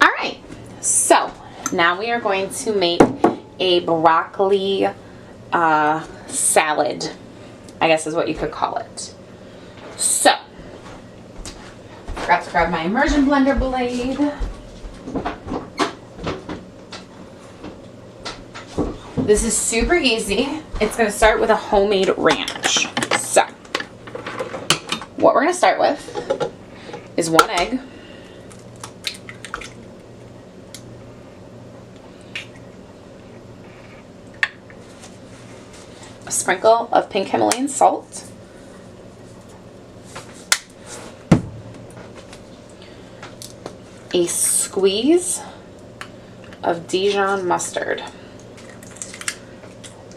All right, so now we are going to make a broccoli salad, I guess is what you could call it. So, forgot to grab my immersion blender blade. This is super easy. It's going to start with a homemade ranch. So, what we're going to start with is 1 egg. A sprinkle of pink Himalayan salt. A squeeze of Dijon mustard.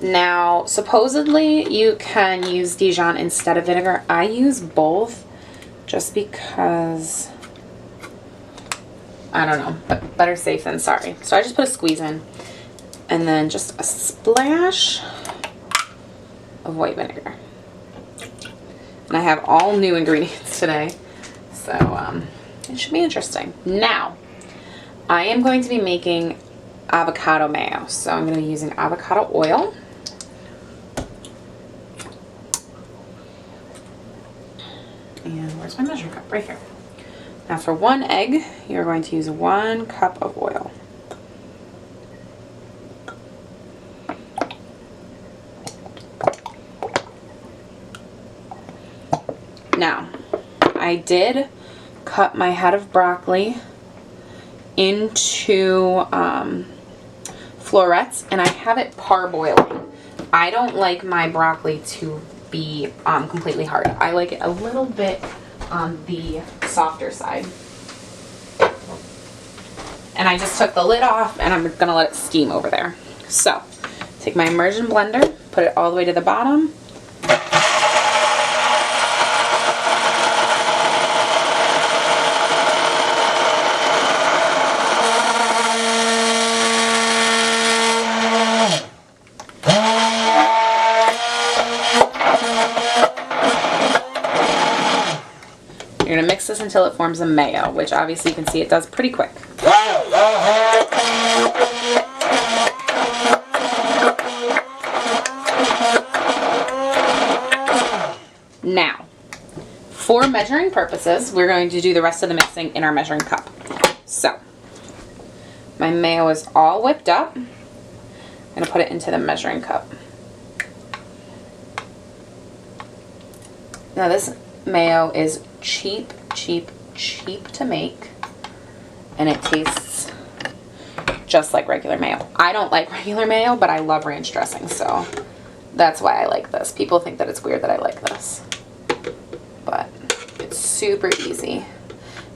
Now, supposedly you can use Dijon instead of vinegar. I use both just because, I don't know, but better safe than sorry. So I just put a squeeze in and then just a splash of white vinegar. And I have all new ingredients today, so it should be interesting. Now, I am going to be making avocado mayo. So I'm going to be using avocado oil. And where's my measuring cup? Right here. Now for 1 egg, you're going to use 1 cup of oil. Now, I did cut my head of broccoli into florets, and I have it parboiling. I don't like my broccoli to be completely hard. I like it a little bit on the softer side. And I just took the lid off and I'm gonna let it steam over there. So, take my immersion blender, put it all the way to the bottom. You're going to mix this until it forms a mayo, which obviously you can see it does pretty quick. Now, for measuring purposes, we're going to do the rest of the mixing in our measuring cup. So, my mayo is all whipped up. I'm going to put it into the measuring cup. Now this mayo is cheap to make, and it tastes just like regular mayo. I don't like regular mayo, but I love ranch dressing, so that's why I like this. People think that it's weird that I like this, but it's super easy.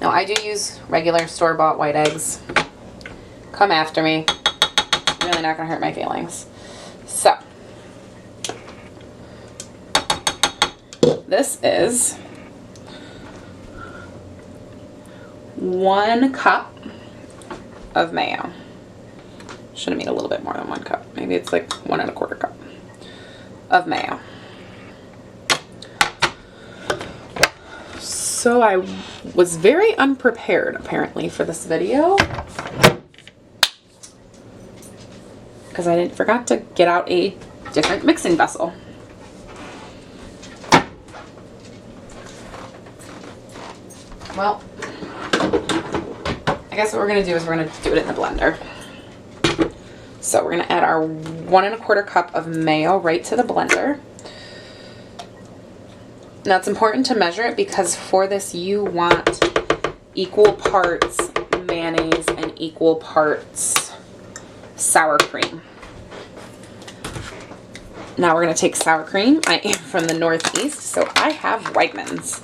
Now I do use regular store-bought white eggs. Come after me. Really not gonna hurt my feelings. So this is 1 cup of mayo. Should have made a little bit more than 1 cup. Maybe it's like 1 1/4 cup of mayo. So I was very unprepared apparently for this video because I forgot to get out a different mixing vessel. Well, I guess what we're going to do is we're going to do it in the blender. So we're going to add our 1 1/4 cup of mayo right to the blender. Now it's important to measure it because for this you want equal parts mayonnaise and equal parts sour cream. Now we're going to take sour cream. I am from the Northeast, so I have Whiteman's.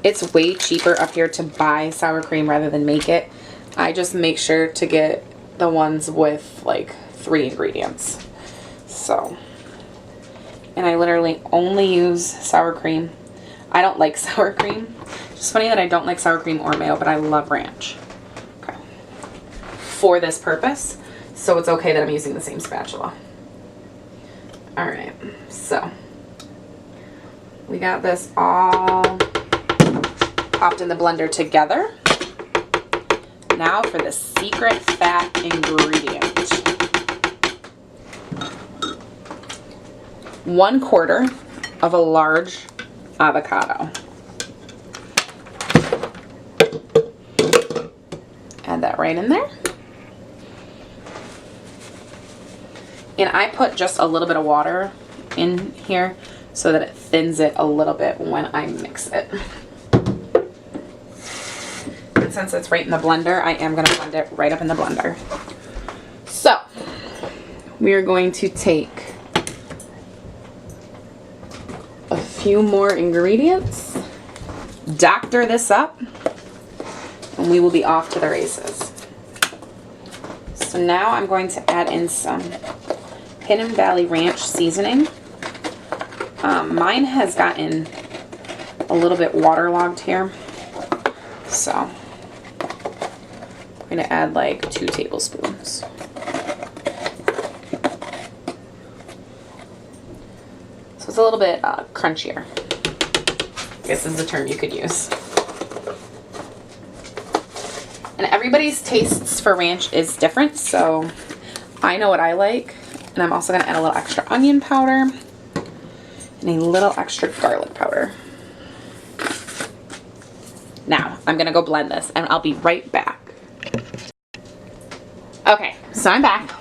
It's way cheaper up here to buy sour cream rather than make it. I just make sure to get the ones with like 3 ingredients. So, and I literally only use sour cream. I don't like sour cream. It's funny that I don't like sour cream or mayo, but I love ranch. Okay. For this purpose, so it's okay that I'm using the same spatula. Alright, so we got this all popped in the blender together. Now for the secret fat ingredient. 1/4 of a large avocado. Add that right in there. And I put just a little bit of water in here so that it thins it a little bit when I mix it. And since it's right in the blender, I am going to blend it right up in the blender. So, we are going to take a few more ingredients, doctor this up, and we will be off to the races. So now I'm going to add in some Hidden Valley Ranch seasoning. Mine has gotten a little bit waterlogged here, so I'm going to add like 2 tablespoons. So it's a little bit crunchier, I guess is the term you could use. And everybody's tastes for ranch is different, so I know what I like. And I'm also going to add a little extra onion powder and a little extra garlic powder. Now, I'm going to go blend this, and I'll be right back. Okay, so I'm back.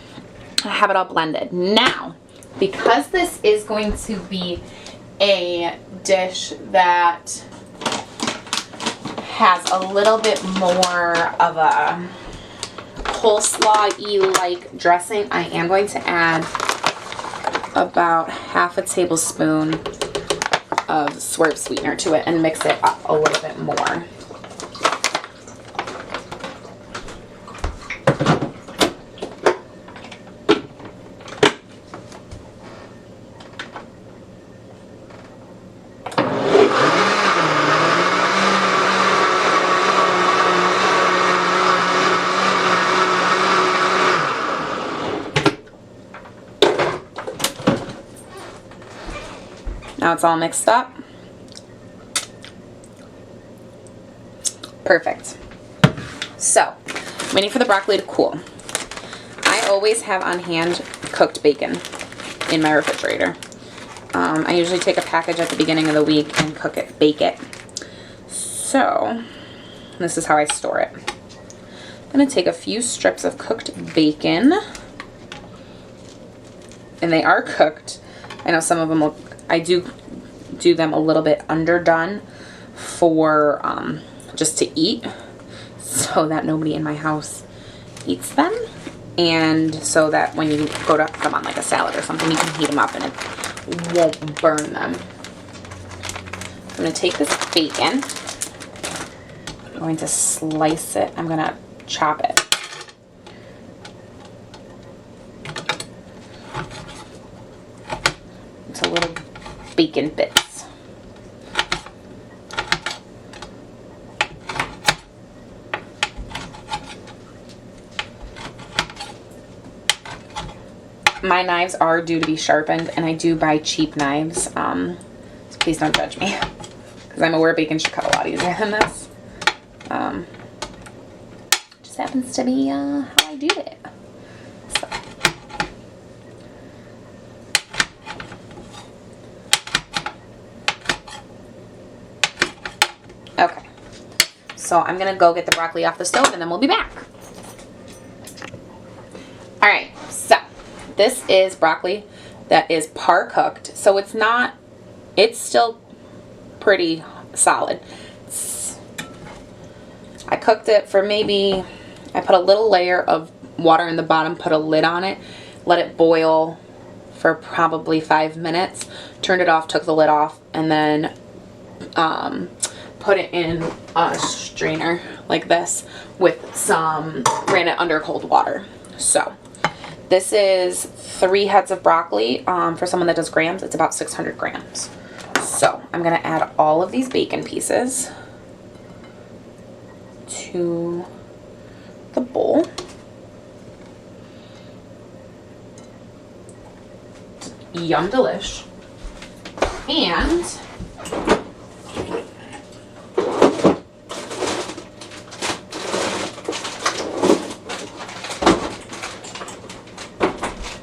I have it all blended. Now, because this is going to be a dish that has a little bit more of a coleslaw-y like dressing, I am going to add about 1/2 tablespoon of swerve sweetener to it and mix it up a little bit more. Now it's all mixed up. Perfect. So, waiting for the broccoli to cool. I always have on hand cooked bacon in my refrigerator. I usually take a package at the beginning of the week and bake it. So, this is how I store it. I'm going to take a few strips of cooked bacon. And they are cooked. I know some of them will, I do them a little bit underdone for just to eat, so that nobody in my house eats them, and so that when you go to put them on like a salad or something, you can heat them up and it won't burn them. I'm going to take this bacon, I'm going to slice it, I'm going to chop it. Into little bacon bits. My knives are due to be sharpened, and I do buy cheap knives, so please don't judge me, because I'm aware bacon should cut a lot easier than this. Just happens to be how I do it. So. Okay, so I'm going to go get the broccoli off the stove, and then we'll be back. Alright, so this is broccoli that is par cooked, so it's still pretty solid. I cooked it for I put a little layer of water in the bottom, put a lid on it, let it boil for probably 5 minutes, turned it off, took the lid off, and then put it in a strainer like this with ran it under cold water. So this is 3 heads of broccoli. For someone that does grams, it's about 600 grams. So I'm going to add all of these bacon pieces to the bowl. Yum delish. And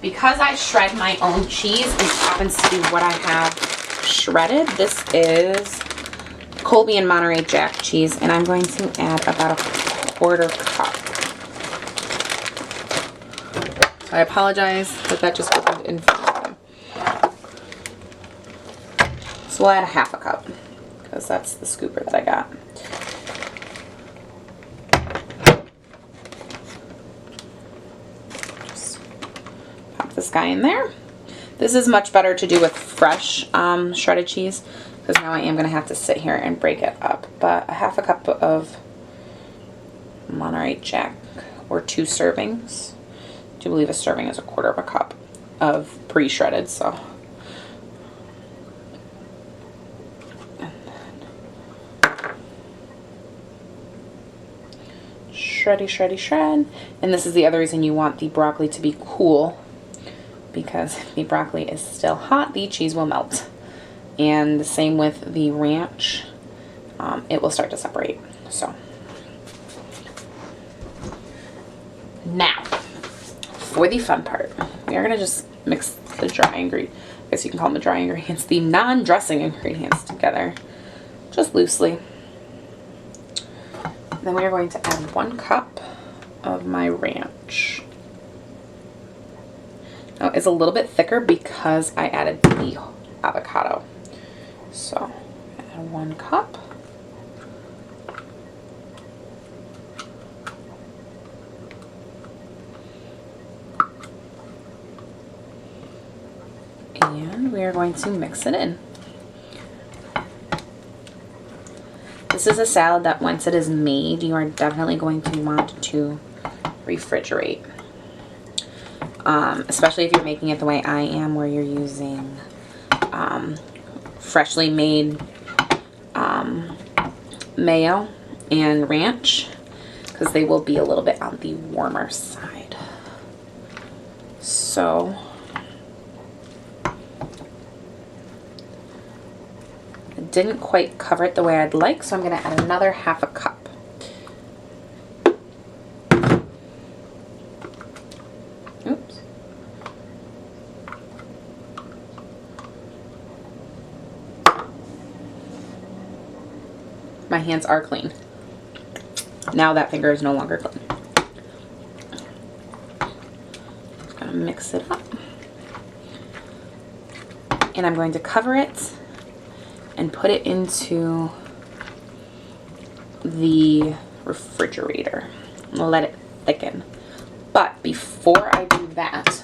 because I shred my own cheese, it happens to be what I have shredded. This is Colby and Monterey Jack cheese, and I'm going to add about a 1/4 cup. So I apologize that just opened in front of them. So we'll add a 1/2 cup because that's the scooper that I got. Just pop this guy in there. This is much better to do with fresh shredded cheese, because now I am going to have to sit here and break it up. But a 1/2 cup of Monterey Jack, or 2 servings. I do believe a serving is a 1/4 cup of pre-shredded, so. And then shreddy, shreddy, shred. And this is the other reason you want the broccoli to be cool, because if the broccoli is still hot, the cheese will melt. And the same with the ranch, it will start to separate. So now, for the fun part, we are going to just mix the dry ingredients, I guess you can call them the dry ingredients, the non-dressing ingredients together, just loosely. Then we are going to add 1 cup of my ranch. Now, it's a little bit thicker because I added the avocado. So, add 1 cup. And we are going to mix it in. This is a salad that once it is made, you are definitely going to want to refrigerate. Especially if you're making it the way I am, where you're using freshly made mayo and ranch, because they will be a little bit on the warmer side. So I didn't quite cover it the way I'd like, so I'm going to add another 1/2 cup. Oops. My hands are clean. Now that finger is no longer clean. Just gonna mix it up. And I'm going to cover it and put it into the refrigerator and let it thicken. But before I do that,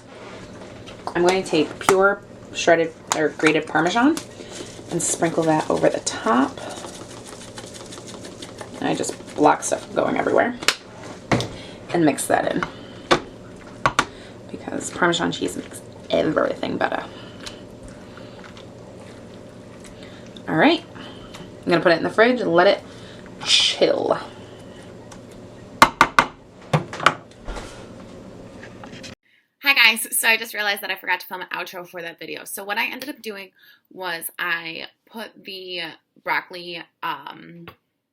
I'm going to take pure shredded or grated Parmesan and sprinkle that over the top. And I just block stuff from going everywhere and mix that in, because Parmesan cheese makes everything better. All right, I'm gonna put it in the fridge and let it chill. Hi guys, so I just realized that I forgot to film an outro for that video. So what I ended up doing was I put the broccoli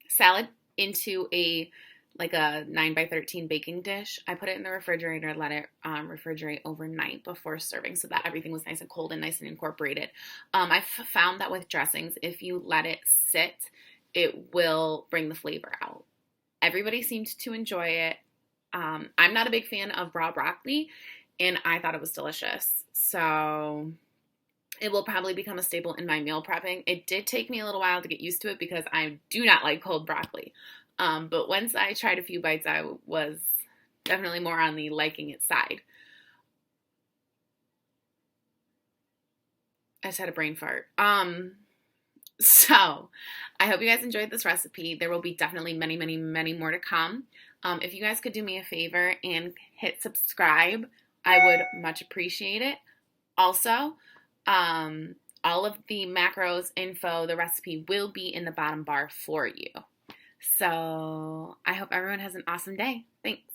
salad into a 9x13 baking dish. I put it in the refrigerator, let it refrigerate overnight before serving, so that everything was nice and cold and nice and incorporated. I've found that with dressings, if you let it sit, it will bring the flavor out. Everybody seemed to enjoy it. I'm not a big fan of raw broccoli, and I thought it was delicious. So it will probably become a staple in my meal prepping. It did take me a little while to get used to it because I do not like cold broccoli. But once I tried a few bites, I was definitely more on the liking it side. I just had a brain fart. So I hope you guys enjoyed this recipe. There will be definitely many, many, many more to come. If you guys could do me a favor and hit subscribe, I would much appreciate it. Also, all of the macros, info, the recipe will be in the bottom bar for you. So I hope everyone has an awesome day. Thanks.